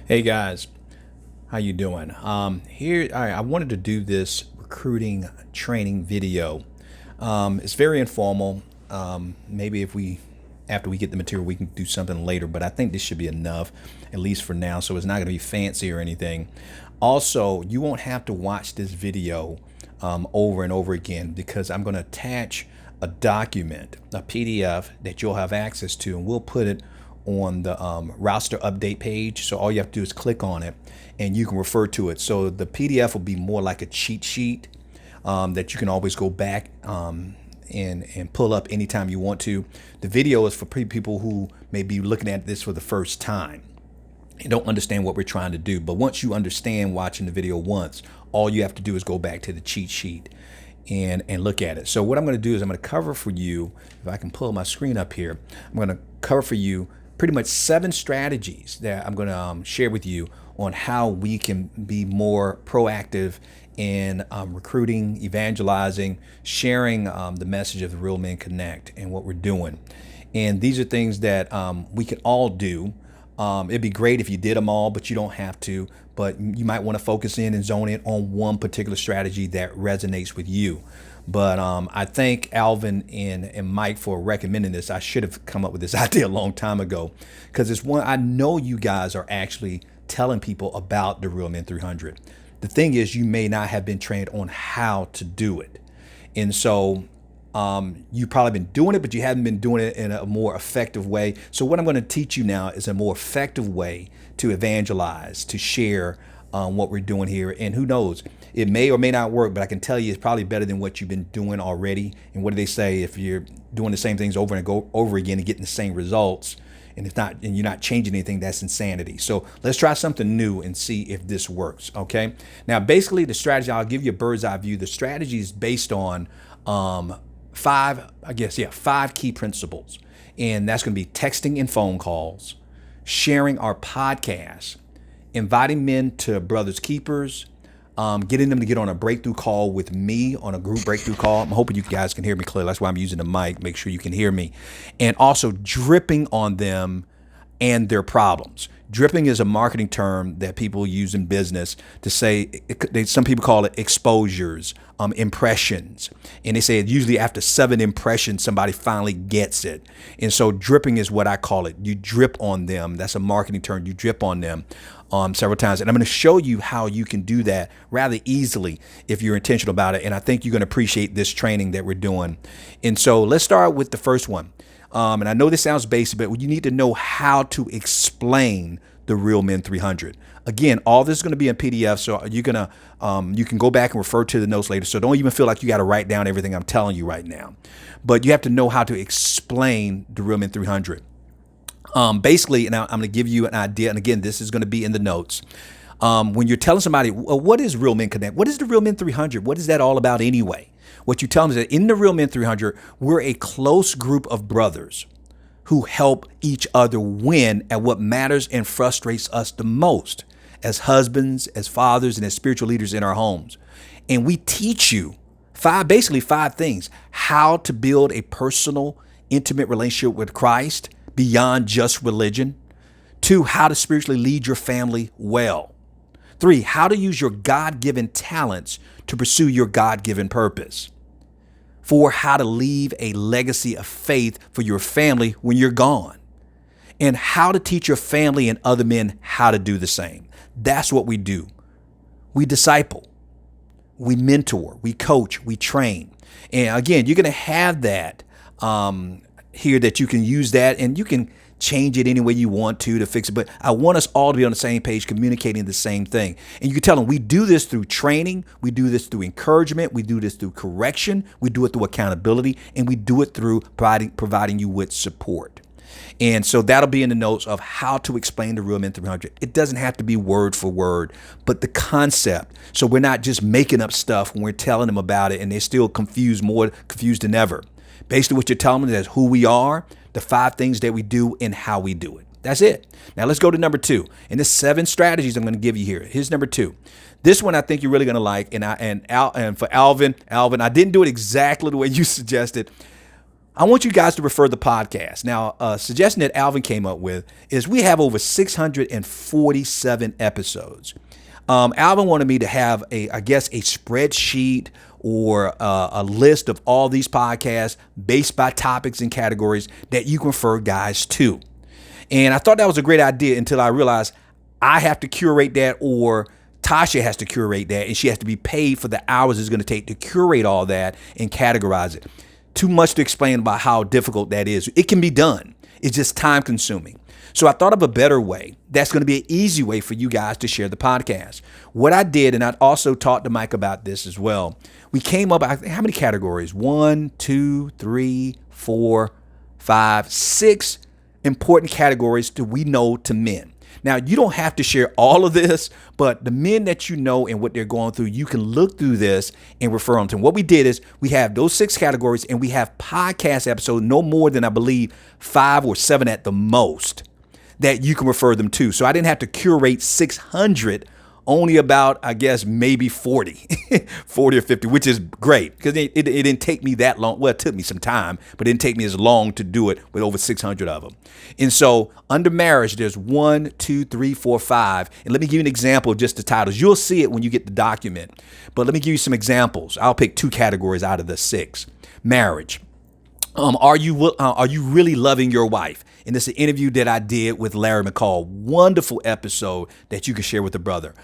Hey guys, how you doing? Here, all right, I wanted to do this recruiting training video. It's very informal. Maybe if we, after we get the material, we can do something later. But I think this should be enough, at least for now. So it's not going to be fancy or anything. Also, you won't have to watch this video over and over again because I'm going to attach a document, a PDF that you'll have access to, and we'll put it on the roster update page. So all you have to do is click on it and you can refer to it. So the PDF will be more like a cheat sheet that you can always go back and pull up anytime you want to. The video is for people who may be looking at this for the first time and don't understand what we're trying to do. But once you understand watching the video once, all you have to do is go back to the cheat sheet and look at it. So what I'm going to do is I'm going to cover for you, if I can pull my screen up here, I'm going to cover for you pretty much 7 strategies that I'm going to share with you on how we can be more proactive in recruiting, evangelizing, sharing the message of the Real Men Connect and what we're doing. And these are things that we can all do. It'd be great if you did them all, but you don't have to. But you might want to focus in and zone in on one particular strategy that resonates with you. But I thank Alvin and Mike for recommending this. I should have come up with this idea a long time ago because it's one I know you guys are actually telling people about the Real Men 300. The thing is, you may not have been trained on how to do it. And so you've probably been doing it, but you haven't been doing it in a more effective way. So what I'm going to teach you now is a more effective way to evangelize, to share what we're doing here. And who knows, it may or may not work, but I can tell you it's probably better than what you've been doing already. And what do they say? If you're doing the same things over and over again and getting the same results, and if not, and you're not changing anything, that's insanity. So let's try something new and see if this works. Okay. Now, basically, the strategy, I'll give you a bird's eye view. The strategy is based on 5 key principles. And that's going to be texting and phone calls, sharing our podcast, inviting men to Brothers Keepers, getting them to get on a breakthrough call with me, on a group breakthrough call. I'm hoping you guys can hear me clearly. That's why I'm using the mic. Make sure you can hear me. And also dripping on them and their problems. Dripping is a marketing term that people use in business to say, some people call it exposures, impressions. And they say usually after 7 impressions, somebody finally gets it. And so dripping is what I call it. You drip on them. That's a marketing term. You drip on them several times. And I'm going to show you how you can do that rather easily if you're intentional about it. And I think you're going to appreciate this training that we're doing. And so let's start with the first one. And I know this sounds basic, but you need to know how to explain the Real Men 300. Again, all this is going to be in PDF, so you can go back and refer to the notes later. So don't even feel like you got to write down everything I'm telling you right now. But you have to know how to explain the Real Men 300. Basically, and I'm going to give you an idea. And again, this is going to be in the notes. When you're telling somebody, well, what is Real Men Connect? What is the Real Men 300? What is that all about anyway? What you tell them is that in the Real Men 300, we're a close group of brothers who help each other win at what matters and frustrates us the most as husbands, as fathers, and as spiritual leaders in our homes. And we teach you basically five things: how to build a personal, intimate relationship with Christ beyond just religion. 2, how to spiritually lead your family well. 3, how to use your God-given talents to pursue your God-given purpose. 4, how to leave a legacy of faith for your family when you're gone. And how to teach your family and other men how to do the same. That's what we do. We disciple, we mentor, we coach, we train. And again, you're going to have that here, that you can use that, and you can change it any way you want to fix it. But I want us all to be on the same page, communicating the same thing. And you can tell them we do this through training. We do this through encouragement. We do this through correction. We do it through accountability, and we do it through providing you with support. And so that'll be in the notes of how to explain the Real Men 300. It doesn't have to be word for word, but the concept. So we're not just making up stuff when we're telling them about it and they're still confused, more confused than ever. Basically, what you're telling them is who we are, the 5 things that we do, and how we do it. That's it. Now let's go to number 2. And there's 7 strategies I'm going to give you here. Here's number 2. This one I think you're really going to like. And for Alvin, I didn't do it exactly the way you suggested. I want you guys to refer the podcast. Now, a suggestion that Alvin came up with is we have over 647 episodes. Alvin wanted me to have a spreadsheet or a list of all these podcasts based by topics and categories that you can refer guys to. And I thought that was a great idea until I realized I have to curate that, or Tasha has to curate that, and she has to be paid for the hours it's going to take to curate all that and categorize it. Too much to explain about how difficult that is. It can be done. It's just time consuming. So I thought of a better way. That's going to be an easy way for you guys to share the podcast. What I did, and I also talked to Mike about this as well. We came up, how many categories? 1, 2, 3, 4, 5, 6 important categories that we know to men. Now, you don't have to share all of this, but the men that you know and what they're going through, you can look through this and refer them to them. What we did is we have those 6 categories, and we have podcast episodes, no more than I believe 5 or 7 at the most, that you can refer them to. So I didn't have to curate 600, only about, I guess, maybe 40, 40 or 50, which is great because it didn't take me that long. Well, it took me some time, but it didn't take me as long to do it with over 600 of them. And so under marriage, there's 1, 2, 3, 4, 5. And let me give you an example of just the titles. You'll see it when you get the document, but let me give you some examples. I'll pick 2 categories out of the 6. Marriage. Are you really loving your wife? And this is an interview that I did with Larry McCall. Wonderful episode that you can share with a brother.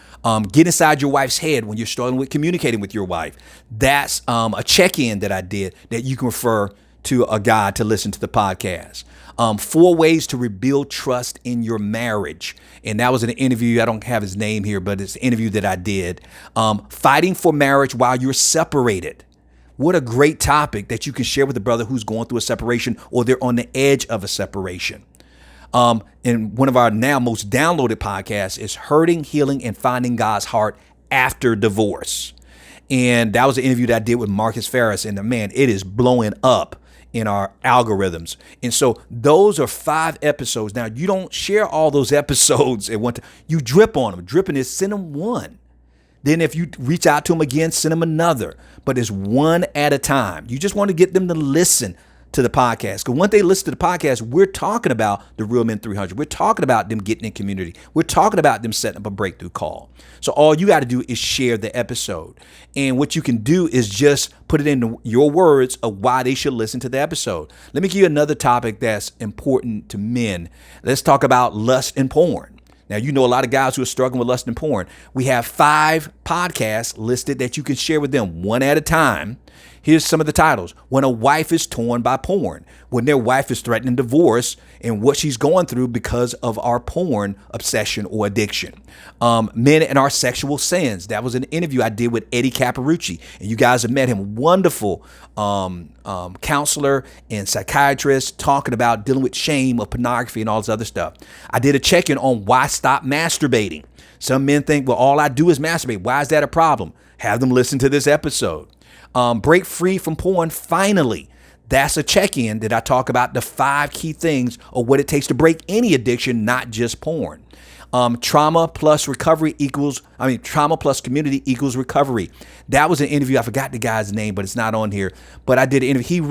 Get inside your wife's head when you're struggling with communicating with your wife. That's a check-in that I did that you can refer to a guy to listen to the podcast. 4 ways to rebuild trust in your marriage. And that was an interview. I don't have his name here, but it's an interview that I did. Fighting for marriage while you're separated. What a great topic that you can share with a brother who's going through a separation or they're on the edge of a separation. And one of our now most downloaded podcasts is Hurting, Healing, and Finding God's Heart After Divorce. And that was an interview that I did with Marcus Ferris. And man, it is blowing up in our algorithms. And so those are 5 episodes. Now, you don't share all those episodes at one time. You drip on them. Dripping is send them 1. Then if you reach out to them again, send them another. But it's 1 at a time. You just want to get them to listen to the podcast. Because once they listen to the podcast, we're talking about the Real Men 300. We're talking about them getting in community. We're talking about them setting up a breakthrough call. So all you got to do is share the episode. And what you can do is just put it in your words of why they should listen to the episode. Let me give you another topic that's important to men. Let's talk about lust and porn. Now, you know a lot of guys who are struggling with lust and porn. We have 5 podcasts listed that you can share with them 1 at a time. Here's some of the titles. When a wife is torn by porn. When their wife is threatening divorce and what she's going through because of our porn obsession or addiction. Men and our sexual sins. That was an interview I did with Eddie Caparucci. And you guys have met him. Wonderful counselor and psychiatrist talking about dealing with shame of pornography and all this other stuff. I did a check-in on why stop masturbating. Some men think, well, all I do is masturbate. Why is that a problem? Have them listen to this episode. Break free from porn. Finally, that's a check-in that I talk about the 5 key things of what it takes to break any addiction, not just porn. Trauma plus community equals recovery. That was an interview. I forgot the guy's name, but it's not on here. But I did an interview.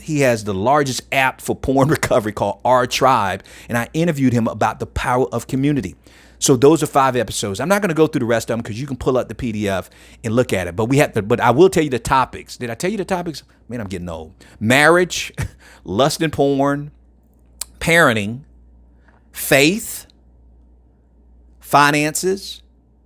He has the largest app for porn recovery called Our Tribe. And I interviewed him about the power of community. So those are 5 episodes. I'm not going to go through the rest of them because you can pull up the PDF and look at it. But I will tell you the topics. Did I tell you the topics? Man, I'm getting old. Marriage, lust and porn, parenting, faith, finances,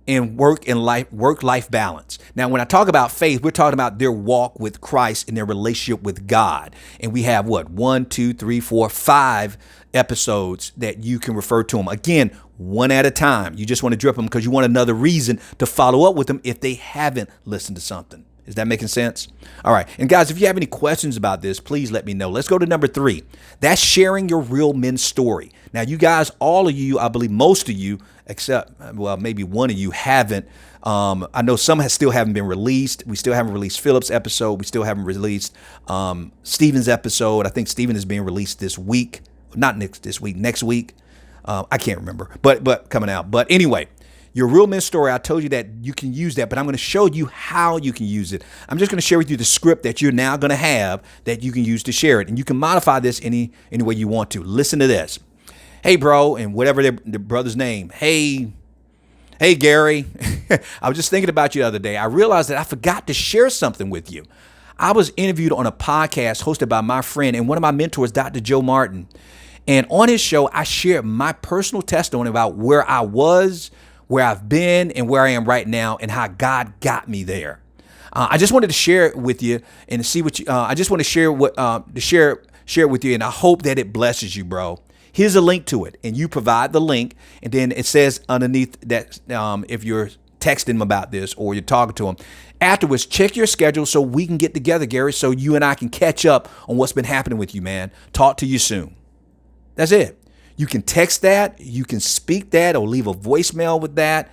and work-life balance. Now, when I talk about faith, we're talking about their walk with Christ and their relationship with God. And we have 1, 2, 3, 4, 5 episodes that you can refer to them. Again, 1 at a time. You just want to drip them because you want another reason to follow up with them if they haven't listened to something. Is that making sense? All right. And guys, if you have any questions about this, please let me know. Let's go to number 3. That's sharing your real men's story. Now, you guys, all of you, I believe most of you, except, well, maybe one of you haven't. I know some still haven't been released. We still haven't released Philip's episode. We still haven't released Stephen's episode. I think Stephen is being released this week. Not next week. I can't remember, but coming out. But anyway, Your real men story, I told you that you can use that, but I'm going to show you how you can use it. I'm just going to share with you the script that you're now going to have that you can use to share it. And you can modify this any way you want to. Listen to this. Hey, bro, and whatever the brother's name. Hey, Gary. I was just thinking about you the other day. I realized that I forgot to share something with you. I was interviewed on a podcast hosted by my friend and one of my mentors, Dr. Joe Martin. And on his show, I shared my personal testimony about where I was, where I've been, and where I am right now, and how God got me there. I just wanted to share it with you and see what you. I just want to share it with you, and I hope that it blesses you, bro. Here's a link to it, and you provide the link, and then it says underneath that if you're texting them about this or you're talking to them, afterwards, check your schedule so we can get together, Gary, so you and I can catch up on what's been happening with you, man. Talk to you soon. That's it. You can text that, you can speak that, or leave a voicemail with that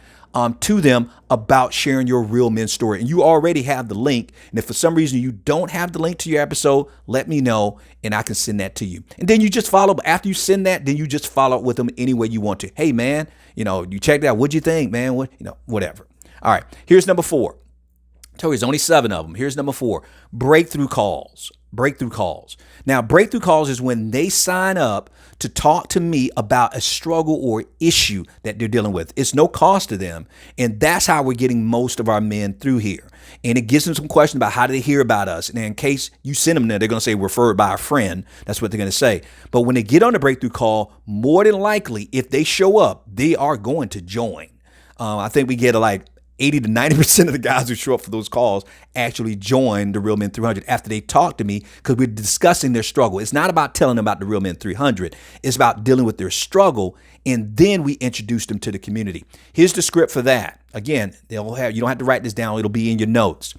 to them about sharing your real men story. And you already have the link. And if for some reason you don't have the link to your episode, let me know and I can send that to you. And then you just follow. After you send that, then you just follow up with them any way you want to. Hey, man, you checked out. What'd you think, man? Whatever. All right. Here's number 4. I told you there's only 7 of them. Here's number 4. Breakthrough calls. Breakthrough calls. Now, breakthrough calls is when they sign up to talk to me about a struggle or issue that they're dealing with. It's no cost to them. And that's how we're getting most of our men through here. And it gives them some questions about how do they hear about us. And in case you send them there, they're going to say referred by a friend. That's what they're going to say. But when they get on the breakthrough call, more than likely, if they show up, they are going to join. I think we get like 80 to 90% of the guys who show up for those calls actually join the Real Men 300 after they talk to me because we're discussing their struggle. It's not about telling them about the Real Men 300. It's about dealing with their struggle, and then we introduce them to the community. Here's the script for that. Again, you don't have to write this down. It'll be in your notes.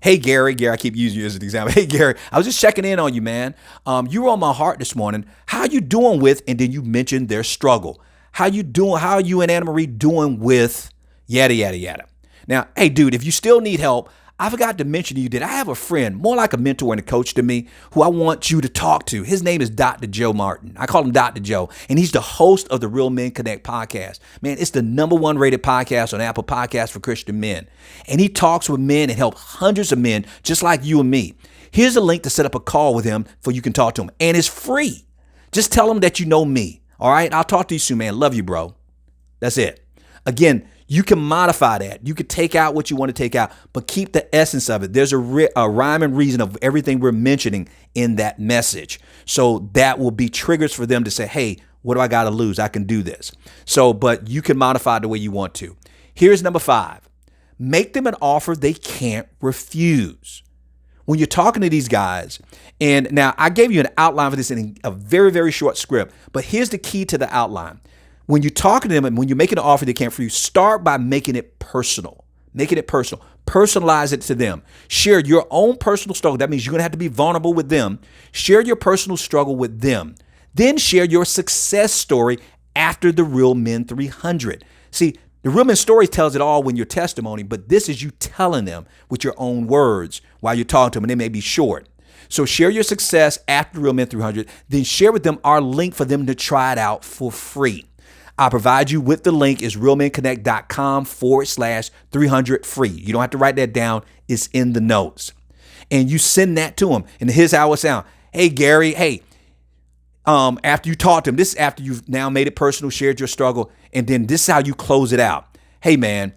Hey, Gary, I keep using you as an example. Hey, Gary, I was just checking in on you, man. You were on my heart this morning. How you doing with, and then you mentioned their struggle. How you doing? How are you and Anna Marie doing with yada, yada, yada. Now, hey, dude, if you still need help, I forgot to mention to you that I have a friend, more like a mentor and a coach to me, who I want you to talk to. His name is Dr. Joe Martin. I call him Dr. Joe, and he's the host of the Real Men Connect podcast. Man, it's the #1 rated podcast on Apple Podcasts for Christian men. And he talks with men and helps hundreds of men just like you and me. Here's a link to set up a call with him so you can talk to him. And it's free. Just tell him that you know me. All right? I'll talk to you soon, man. Love you, bro. That's it. Again, you can modify that. You can take out what you want to take out, but keep the essence of it. There's a rhyme and reason of everything we're mentioning in that message. So that will be triggers for them to say, hey, what do I got to lose? I can do this. So, but you can modify it the way you want to. Here's number 5. Make them an offer they can't refuse. When you're talking to these guys, and now I gave you an outline for this in a very, very short script, but here's the key to the outline. When you're talking to them and when you're making an offer they can't refuse, start by making it personal. Making it personal. Personalize it to them. Share your own personal struggle. That means you're going to have to be vulnerable with them. Share your personal struggle with them. Then share your success story after the Real Men 300. See, the Real Men story tells it all when your testimony, but this is you telling them with your own words while you're talking to them, and they may be short. So share your success after the Real Men 300. Then share with them our link for them to try it out for free. I'll provide you with the link. It's realmenconnect.com/300 free. You don't have to write that down. It's in the notes. And you send that to them. And here's how it sounds. Hey, Gary, hey, after you talk to them, this is after you've now made it personal, shared your struggle, and then this is how you close it out. Hey, man,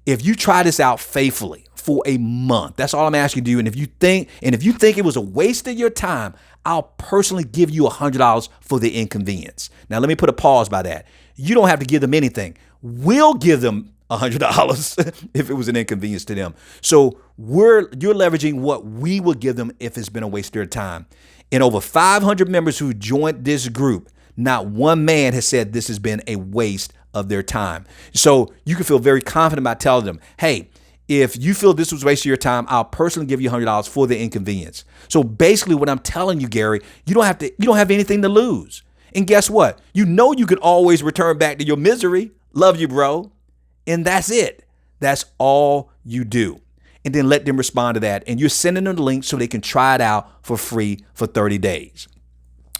if you try this out faithfully for a month, that's all I'm asking you. And if you think it was a waste of your time, I'll personally give you $100 for the inconvenience. Now, let me put a pause by that. You don't have to give them anything. We'll give them $100 if it was an inconvenience to them. So you're leveraging what we will give them if it's been a waste of their time. And over 500 members who joined this group, not one man has said this has been a waste of their time. So you can feel very confident about telling them, hey, if you feel this was a waste of your time, I'll personally give you $100 for the inconvenience. So basically what I'm telling you, Gary, you don't have anything to lose. And guess what? You know you can always return back to your misery. Love you, bro. And that's it. That's all you do. And then let them respond to that. And you're sending them the link so they can try it out for free for 30 days.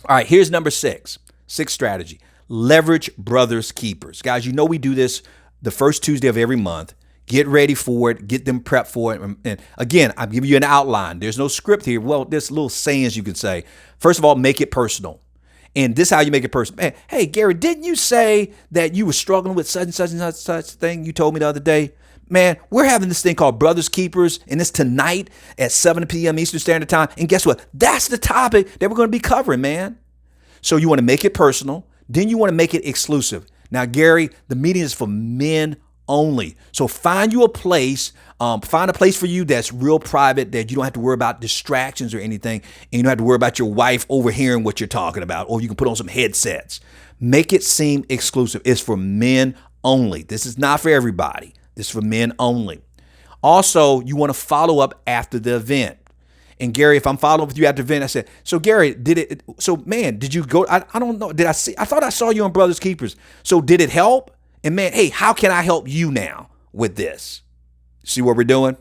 All right, here's number 6. 6th strategy. Leverage brothers keepers. Guys, you know we do this the first Tuesday of every month. Get ready for it. Get them prepped for it. And again, I'm giving you an outline. There's no script here. Well, there's little sayings you can say. First of all, make it personal. And this is how you make it personal. Hey, Gary, didn't you say that you were struggling with such and such and such thing you told me the other day? Man, we're having this thing called Brothers Keepers, and it's tonight at 7 p.m. Eastern Standard Time. And guess what? That's the topic that we're going to be covering, man. So you want to make it personal. Then you want to make it exclusive. Now, Gary, the meeting is for men only. So find you a place, find a place for you that's real private, that you don't have to worry about distractions or anything, and you don't have to worry about your wife overhearing what you're talking about, or you can put on some headsets. Make it seem exclusive. It's for men only. This is not for everybody. This is for men only. Also, you want to follow up after the event. And Gary, if I'm following up with you after the event, I said, so Gary, did you go? I don't know. Did I see? I thought I saw you on Brothers Keepers. So did it help? And man, hey, how can I help you now with this? See what we're doing?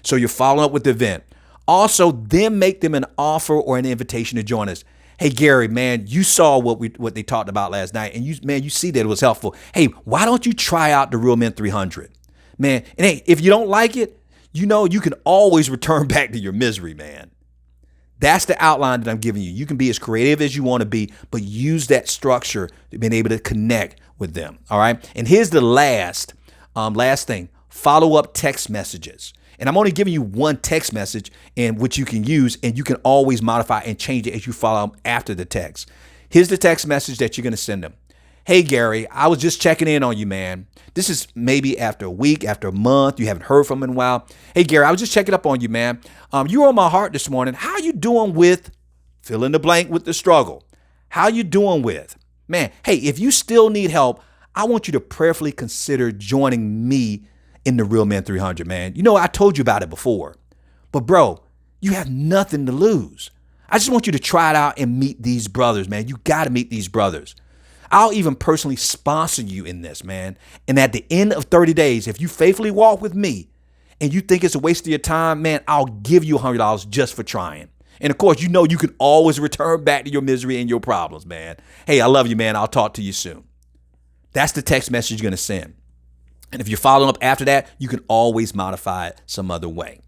So you're following up with the event. Also, then make them an offer or an invitation to join us. Hey, Gary, man, you saw what they talked about last night, and you see that it was helpful. Hey, why don't you try out the Real Men 300? Man, and hey, if you don't like it, you can always return back to your misery, man. That's the outline that I'm giving you. You can be as creative as you want to be, but use that structure to being able to connect with them. All right. And here's the last thing: follow up text messages. And I'm only giving you one text message and which you can use, and you can always modify and change it as you follow up after the text. Here's the text message that you're going to send them. Hey, Gary, I was just checking in on you, man. This is maybe after a week, after a month. You haven't heard from him in a while. Hey, Gary, I was just checking up on you, man. You were on my heart this morning. How you doing with fill in the blank with the struggle? How you doing with? Man, hey, if you still need help, I want you to prayerfully consider joining me in the Real Men 300, man. You know, I told you about it before. But, bro, you have nothing to lose. I just want you to try it out and meet these brothers, man. You got to meet these brothers. I'll even personally sponsor you in this, man. And at the end of 30 days, if you faithfully walk with me and you think it's a waste of your time, man, I'll give you $100 just for trying. And of course, you can always return back to your misery and your problems, man. Hey, I love you, man. I'll talk to you soon. That's the text message you're going to send. And if you're following up after that, you can always modify it some other way.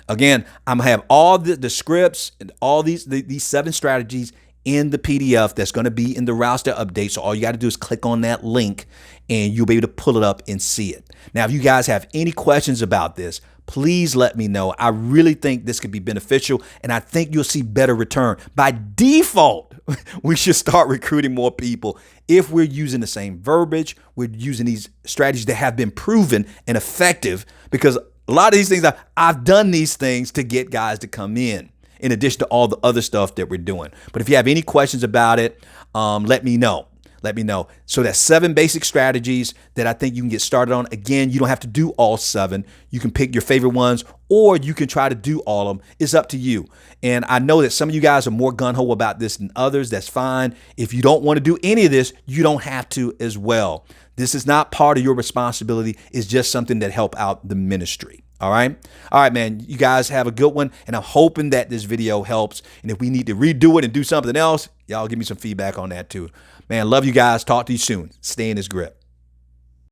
Again, I'm going to have all the scripts and all these 7 strategies in the PDF that's going to be in the roster update. So all you got to do is click on that link and you'll be able to pull it up and see it. Now, if you guys have any questions about this, please let me know. I really think this could be beneficial, and I think you'll see better return. By default, we should start recruiting more people if we're using the same verbiage. We're using these strategies that have been proven and effective, because a lot of these things, I've done these things to get guys to come in addition to all the other stuff that we're doing. But if you have any questions about it, let me know. Let me know. So that's 7 basic strategies that I think you can get started on. Again, you don't have to do all 7. You can pick your favorite ones, or you can try to do all of them. It's up to you. And I know that some of you guys are more gung-ho about this than others. That's fine. If you don't want to do any of this, you don't have to as well. This is not part of your responsibility. It's just something that help out the ministry. All right. All right, man. You guys have a good one. And I'm hoping that this video helps. And if we need to redo it and do something else, y'all give me some feedback on that too. Man, love you guys. Talk to you soon. Stay in this grip.